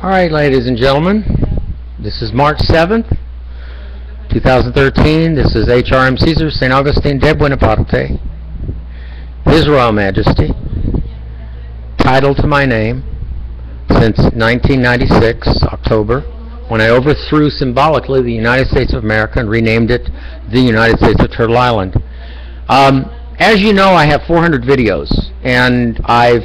All right, ladies and gentlemen, this is March 7th, 2013. This is HRM Caesar, St. Augustine de Buonaparte, His Royal Majesty, title to my name since 1996, October, when I overthrew symbolically the United States of America and renamed it the United States of Turtle Island. As you know, I have 400 videos, and I've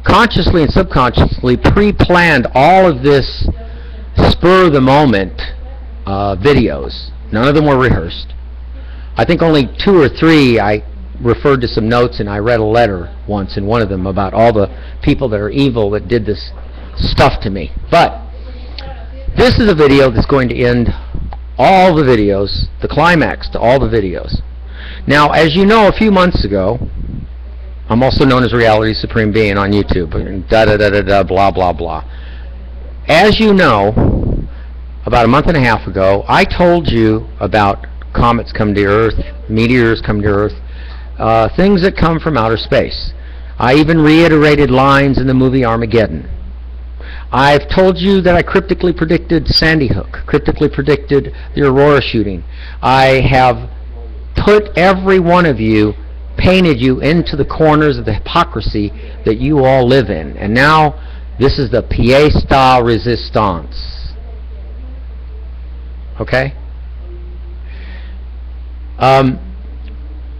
consciously and subconsciously pre-planned all of this spur-of-the-moment videos. None of them were rehearsed. I think only 2 or 3 I referred to some notes, and I read a letter once in one of them about all the people that are evil that did this stuff to me. But this is a video that's going to end all the videos, the climax to all the videos. Now, as you know, a few months ago, I'm also known as Reality Supreme Being on YouTube, da-da-da-da-da, blah, blah, blah. As you know, about a month and a half ago, I told you about comets come to Earth, meteors come to Earth, things that come from outer space. I even reiterated lines in the movie Armageddon. I've told you that I cryptically predicted Sandyhook, cryptically predicted the Auroa shooting. I have put every one of you, painted you into the corners of the hypocrisy that you all live in. And now this is the pièce de résistance. Okay?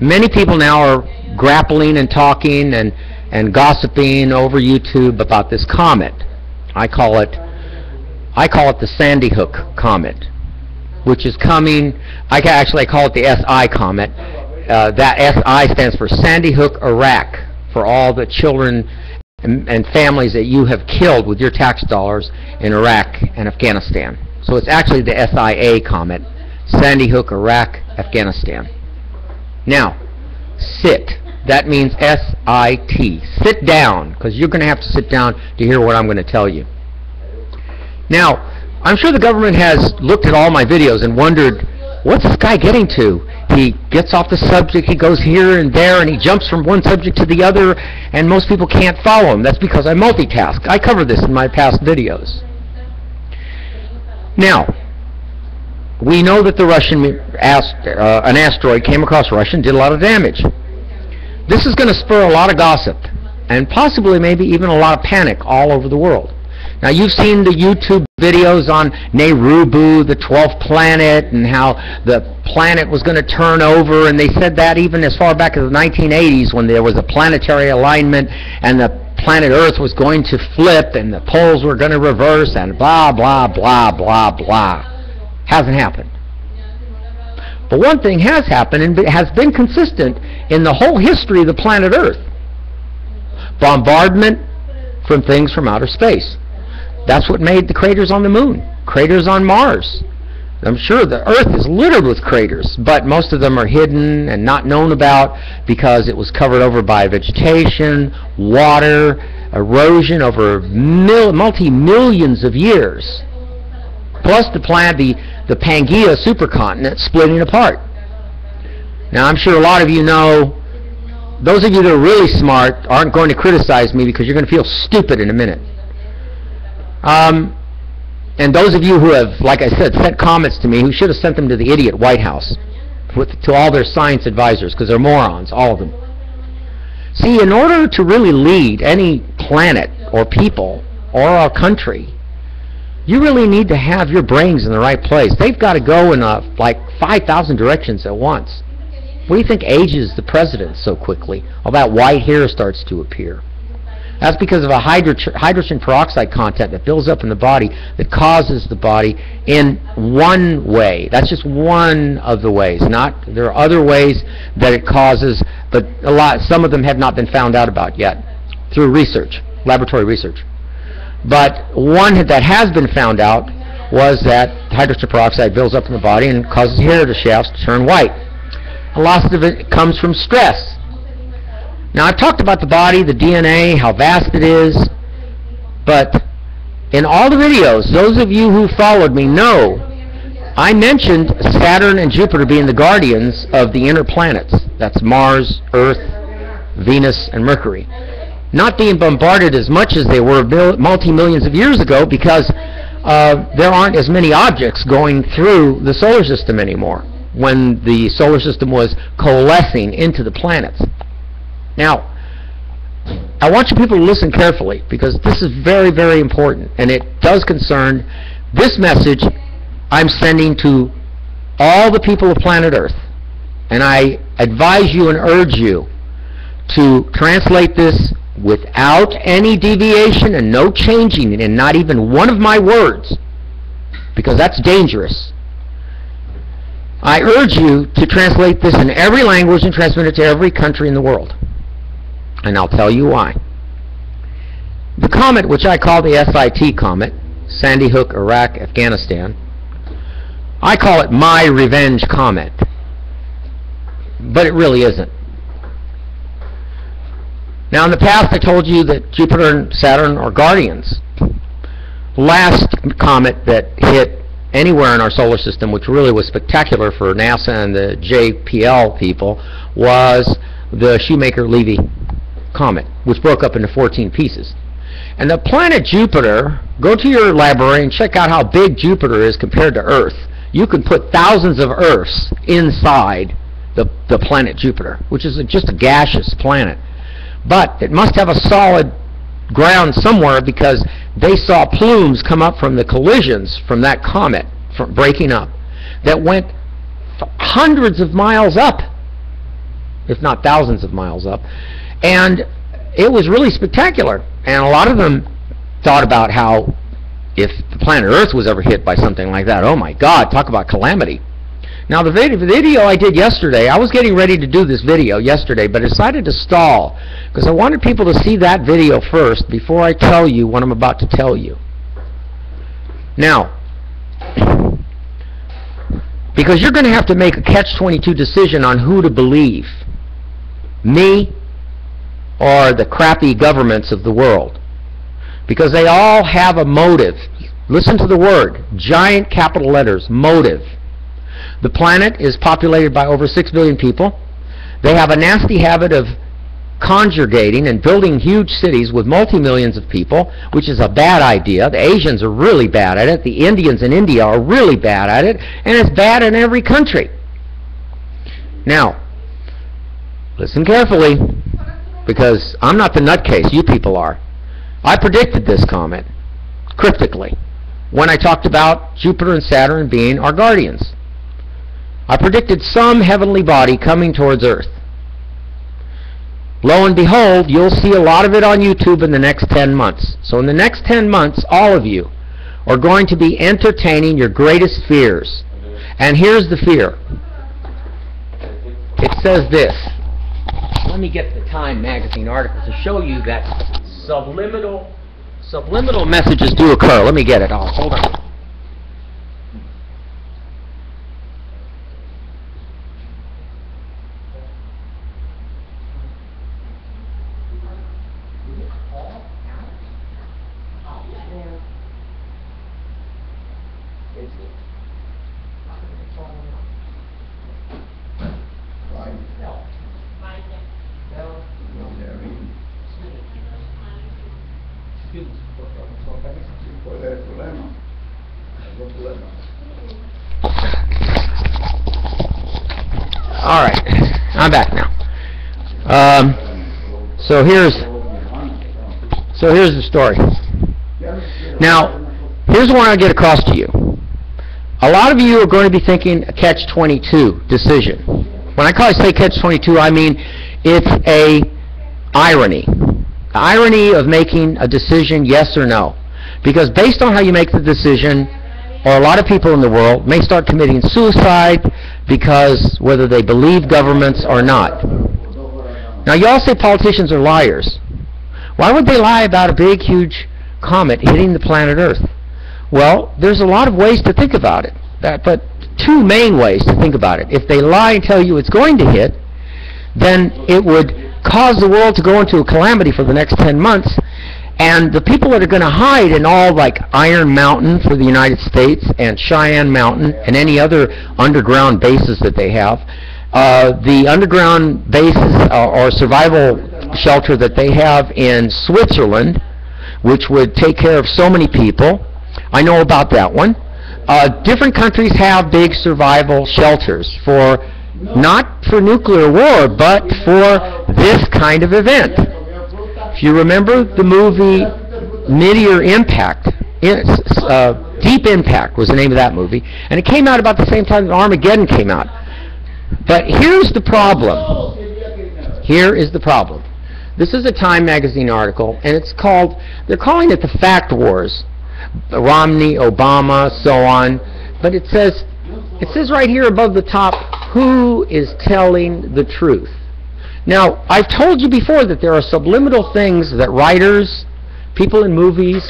Many people now are grappling and talking and gossiping over YouTube about this comet. I call it the Sandyhook comet, which is coming. I call it the SI comet. That SI stands for Sandyhook, Iraq, for all the children and families that you have killed with your tax dollars in Iraq and Afghanistan. So it's actually the SIA comet, Sandyhook, Iraq, Afghanistan. Now, sit. That means S-I-T. Sit down, because you're going to have to sit down to hear what I'm going to tell you. Now, I'm sure the government has looked at all my videos and wondered, what's this guy getting to? He gets off the subject, he goes here and there, and he jumps from one subject to the other, and most people can't follow him. That's because I multitask. I cover this in my past videos. Now, we know that the Russian an asteroid came across Russia and did a lot of damage. This is going to spur a lot of gossip, and possibly maybe even a lot of panic all over the world. Now, you've seen the YouTube videos on Nerubu, the 12th planet, and how the planet was going to turn over, and they said that even as far back as the 1980s when there was a planetary alignment and the planet Earth was going to flip and the poles were going to reverse and blah, blah, blah, blah, blah. Hasn't happened. But one thing has happened and has been consistent in the whole history of the planet Earth. Bombardment from things from outer space. That's what made the craters on the moon, craters on Mars. I'm sure the Earth is littered with craters, but most of them are hidden and not known about because it was covered over by vegetation, water, erosion over multi-millions of years. Plus the Pangaea supercontinent splitting apart. Now, I'm sure a lot of you know, those of you that are really smart aren't going to criticize me because you're going to feel stupid in a minute. And those of you who have, like I said, sent comments to me, who should have sent them to the idiot White House, to all their science advisors, because they're morons, all of them. See, in order to really lead any planet or people or our country, you really need to have your brains in the right place. They've got to go in like 5,000 directions at once. What do you think ages the president so quickly? All that white hair starts to appear. That's because of a hydrogen peroxide content that builds up in the body that causes the body in one way. That's just one of the ways. There are other ways that it causes, but some of them have not been found out about yet through research, laboratory research. But one that has been found out was that hydrogen peroxide builds up in the body and causes hair shafts to turn white. A lot of it comes from stress. Now, I've talked about the body, the DNA, how vast it is, but in all the videos, those of you who followed me know I mentioned Saturn and Jupiter being the guardians of the inner planets. That's Mars, Earth, Venus, and Mercury. not being bombarded as much as they were multi-millions of years ago, because there aren't as many objects going through the solar system anymore when the solar system was coalescing into the planets. Now, I want you people to listen carefully, because this is very, very important, and it does concern this message I'm sending to all the people of planet Earth. And I advise you and urge you to translate this without any deviation and no changing in not even one of my words, because that's dangerous. I urge you to translate this in every language and transmit it to every country in the world. And I'll tell you why. The comet, which I call the SIT comet, Sandyhook, Iraq, Afghanistan, I call it my revenge comet. But it really isn't. Now, in the past, I told you that Jupiter and Saturn are guardians. The last comet that hit anywhere in our solar system, which really was spectacular for NASA and the JPL people, was the Shoemaker-Levy comet, which broke up into 14 pieces. And the planet Jupiter, go to your library and check out how big Jupiter is compared to Earth. You can put thousands of Earths inside the planet Jupiter, which is just a gaseous planet. But it must have a solid ground somewhere, because they saw plumes come up from the collisions from that comet from breaking up that went hundreds of miles up, if not thousands of miles up. And it was really spectacular. And a lot of them thought about how if the planet Earth was ever hit by something like that, oh my God, talk about calamity. Now, the video I did yesterday, I was getting ready to do this video yesterday, but I decided to stall because I wanted people to see that video first before I tell you what I'm about to tell you. Now, because you're going to have to make a catch-22 decision on who to believe, me or the crappy governments of the world, because they all have a motive. Listen to the word, giant capital letters, motive. The planet is populated by over 6 billion people. They have a nasty habit of conjugating and building huge cities with multi-millions of people, which is a bad idea. The Asians are really bad at it. The Indians in India are really bad at it. And it's bad in every country. Now, listen carefully, because I'm not the nutcase. You people are. I predicted this comet cryptically when I talked about Jupiter and Saturn being our guardians. I predicted some heavenly body coming towards Earth. Lo and behold, you'll see a lot of it on YouTube in the next 10 months. So in the next 10 months, all of you are going to be entertaining your greatest fears. And here's the fear. It says this. Let me get the Time magazine article to show you that subliminal messages do occur. Let me get it. Oh, hold on. All right, I'm back now. So here's the story. Now, here's what I get across to you. A lot of you are going to be thinking a catch-22 decision. When I say catch-22, I mean it's a irony. The irony of making a decision yes or no. Because based on how you make the decision, or a lot of people in the world may start committing suicide because whether they believe governments or not. Now, you all say politicians are liars. Why would they lie about a big, huge comet hitting the planet Earth? Well, there's a lot of ways to think about it, but two main ways to think about it. If they lie and tell you it's going to hit, then it would cause the world to go into a calamity for the next 10 months. And the people that are going to hide in all like Iron Mountain for the United States and Cheyenne Mountain and any other underground bases that they have, the underground bases or survival shelter that they have in Switzerland, which would take care of so many people. I know about that one. Different countries have big survival shelters for, not for nuclear war, but for this kind of event. If you remember the movie Meteor Impact, Deep Impact was the name of that movie, and it came out about the same time that Armageddon came out. But here's the problem. Here is the problem. This is a Time magazine article, and it's called, they're calling it the Fact Wars. Romney, Obama, so on. But it says right here above the top, who is telling the truth? Now, I've told you before that there are subliminal things that writers, people in movies,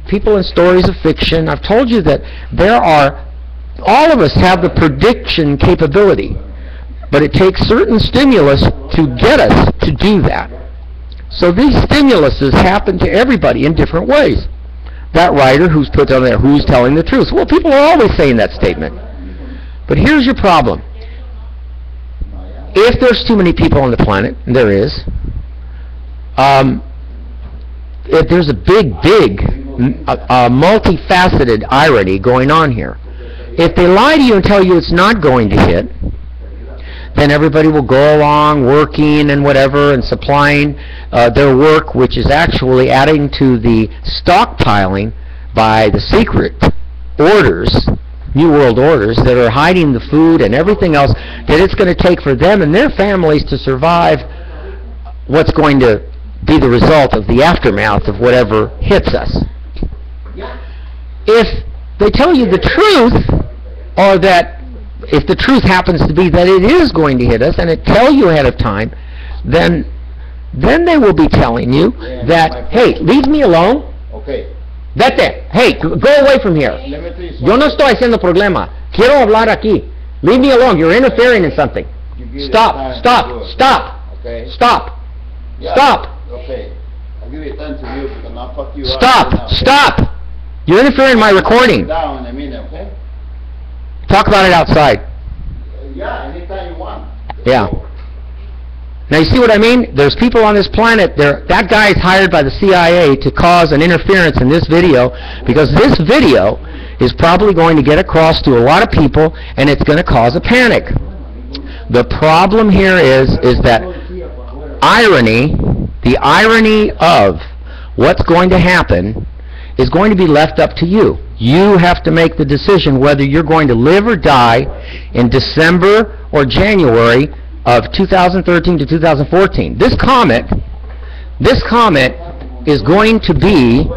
people in stories of fiction, I've told you that there are, all of us have the prediction capability, but it takes certain stimulus to get us to do that. So these stimuluses happen to everybody in different ways. That writer who's put down there, who's telling the truth? Well, people are always saying that statement. But here's your problem. If there's too many people on the planet, and there is, if there's a big, multifaceted irony going on here. If they lie to you and tell you it's not going to hit, then everybody will go along working and whatever and supplying their work, which is actually adding to the stockpiling by the secret orders, New World orders, that are hiding the food and everything else that it's going to take for them and their families to survive what's going to be the result of the aftermath of whatever hits us. If they tell you the truth, or that if the truth happens to be that it is going to hit us, and it tell you ahead of time, then they will be telling you that, hey, leave me alone. Okay. Vete. Hey, go away from here. Yo no estoy haciendo problema. Quiero hablar aquí. Leave me alone. You're interfering in something. Stop. Stop. Stop. Okay. Stop. Yeah. Stop. Okay. I'll give you time to you because I'll fuck you Stop. up. Right now, okay? Stop. You're interfering in my recording. Down in a minute, okay? Talk about it outside. Yeah, anytime you want. Yeah. Now you see what I mean? There's people on this planet, that guy is hired by the CIA to cause an interference in this video, because this video is probably going to get across to a lot of people, and it's going to cause a panic. The problem here is that irony, the irony of what's going to happen is going to be left up to you. You have to make the decision whether you're going to live or die in December or January of 2013 to 2014. This comet is going to be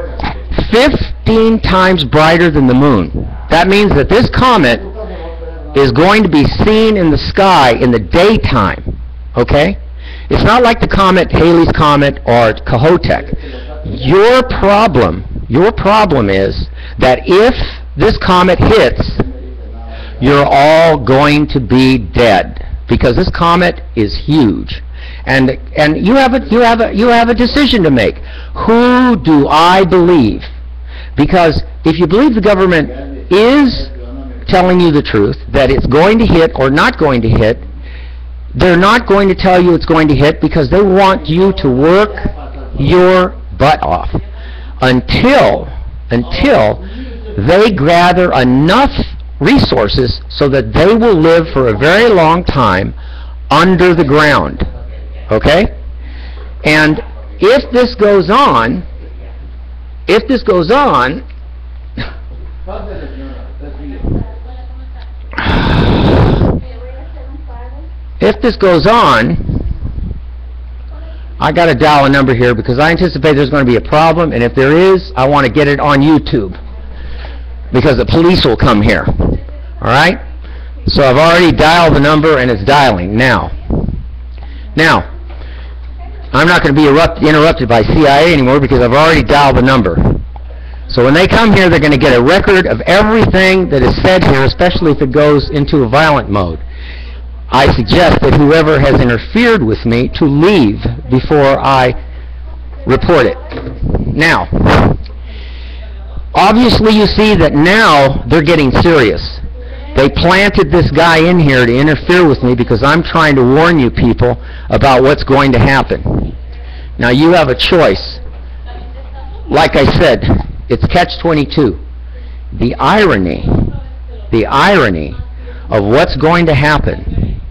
15 times brighter than the moon. That means that this comet is going to be seen in the sky in the daytime, okay? It's not like the comet, Halley's Comet, or Kohoutek. Your problem is that if this comet hits, you're all going to be dead, because this comet is huge, and you have a decision to make. Who do I believe? Because if you believe the government is telling you the truth, that it's going to hit or not going to hit, they're not going to tell you it's going to hit, because they want you to work your butt off until they gather enough resources so that they will live for a very long time under the ground. Okay? And if this goes on, if this goes on, I got to dial a number here because I anticipate there's going to be a problem, and if there is, I want to get it on YouTube because the police will come here. All right? So I've already dialed the number, and it's dialing now. Now, I'm not going to be interrupted by CIA anymore because I've already dialed the number. So when they come here, they're going to get a record of everything that is said here, especially if it goes into a violent mode. I suggest that whoever has interfered with me to leave before I report it. Now, obviously you see that now they're getting serious. They planted this guy in here to interfere with me because I'm trying to warn you people about what's going to happen. Now you have a choice. Like I said, it's catch-22. The irony of what's going to happen,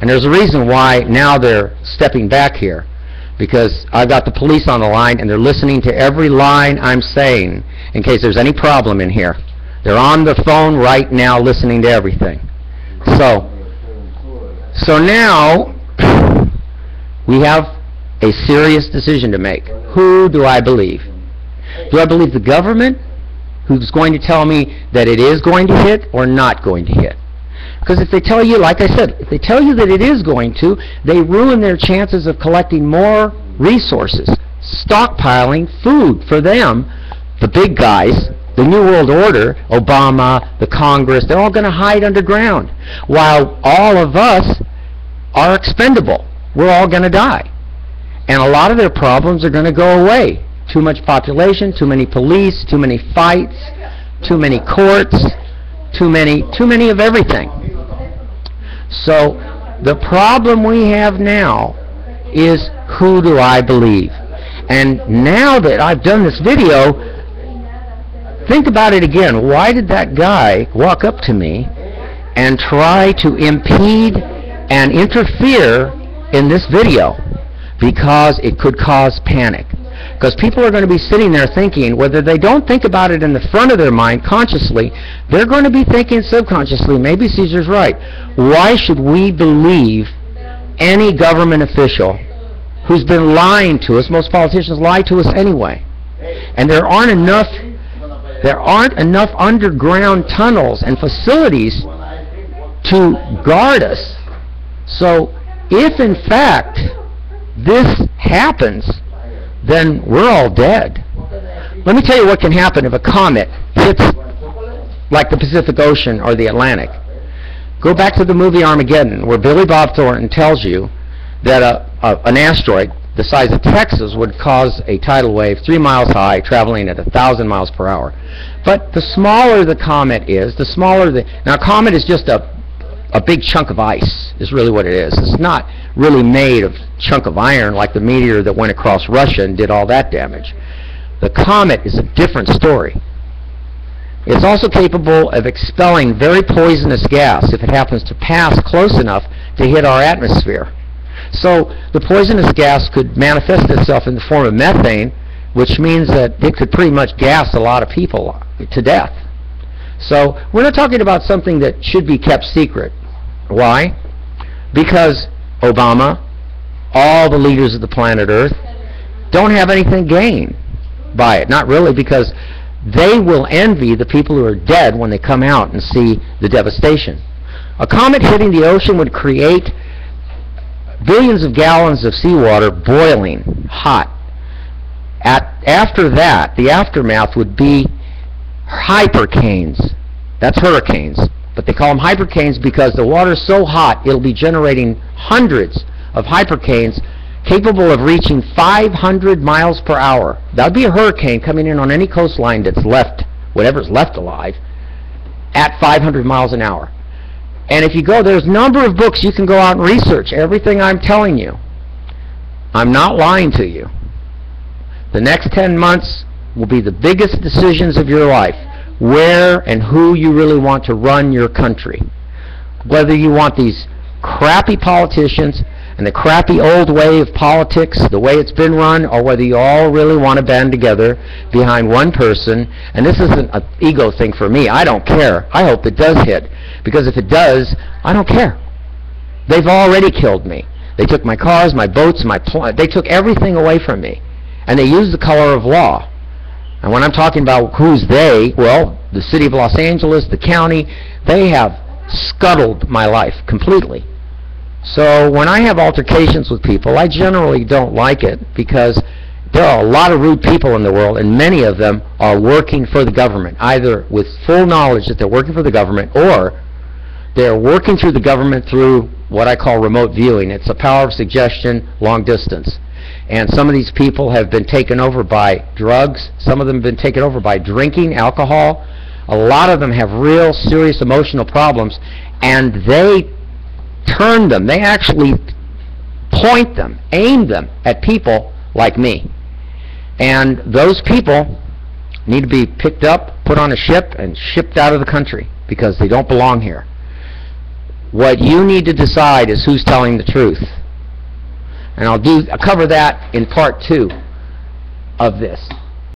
and there's a reason why now they're stepping back here, because I've got the police on the line and they're listening to every line I'm saying in case there's any problem in here. They're on the phone right now listening to everything. So now we have a serious decision to make. Who do I believe? Do I believe the government, who's going to tell me that it is going to hit or not going to hit? Because if they tell you, like I said, if they tell you that it is going to, they ruin their chances of collecting more resources, stockpiling food for them, the big guys, the New World Order, Obama, the Congress, they're all going to hide underground, while all of us are expendable. We're all going to die. And a lot of their problems are going to go away. Too much population, too many police, too many fights, too many courts, too many of everything. So the problem we have now is, who do I believe? And now that I've done this video, think about it again. Why did that guy walk up to me and try to impede and interfere in this video? Because it could cause panic. Because people are going to be sitting there thinking, whether they don't think about it in the front of their mind consciously, they're going to be thinking subconsciously, maybe Caesar's right. Why should we believe any government official who's been lying to us? Most politicians lie to us anyway. And there aren't enough underground tunnels and facilities to guard us. So if in fact this happens, then we're all dead. Let me tell you what can happen if a comet hits like the Pacific Ocean or the Atlantic. Go back to the movie Armageddon, where Billy Bob Thornton tells you that an asteroid the size of Texas would cause a tidal wave 3 miles high, traveling at 1,000 miles per hour. But the smaller the comet is, the smaller the... Now, a comet is just a big chunk of ice, is really what it is. It's not really made of chunk of iron like the meteor that went across Russia and did all that damage. The comet is a different story. It's also capable of expelling very poisonous gas if it happens to pass close enough to hit our atmosphere. So the poisonous gas could manifest itself in the form of methane, which means that it could pretty much gas a lot of people to death. So we're not talking about something that should be kept secret. Why? Because Obama, all the leaders of the planet Earth, don't have anything gained by it. Not really, because they will envy the people who are dead when they come out and see the devastation. A comet hitting the ocean would create billions of gallons of seawater boiling hot. After that, the aftermath would be hypercanes. That's hurricanes. But they call them hypercanes because the water's so hot it'll be generating hundreds of hypercanes capable of reaching 500 miles per hour. That would be a hurricane coming in on any coastline that's left, whatever's left alive, at 500 miles an hour. And if you go, there's a number of books you can go out and research everything I'm telling you. I'm not lying to you. The next 10 months will be the biggest decisions of your life. Where and who you really want to run your country. Whether you want these crappy politicians and the crappy old way of politics, the way it's been run, or whether you all really want to band together behind one person. And this isn't an ego thing for me. I don't care. I hope it does hit. Because if it does, I don't care. They've already killed me. They took my cars, my boats, they took everything away from me. And they used the color of law. And when I'm talking about who's they, well, the city of Los Angeles, the county, they have scuttled my life completely. So when I have altercations with people, I generally don't like it because there are a lot of rude people in the world, and many of them are working for the government, either with full knowledge that they're working for the government, or they're working through the government through what I call remote viewing. It's a power of suggestion, long distance. And some of these people have been taken over by drugs. Some of them have been taken over by drinking alcohol. A lot of them have real serious emotional problems, and they turn them. They actually point them, aim them at people like me. And those people need to be picked up, put on a ship, and shipped out of the country because they don't belong here. What you need to decide is who's telling the truth. And I'll cover that in part 2 of this.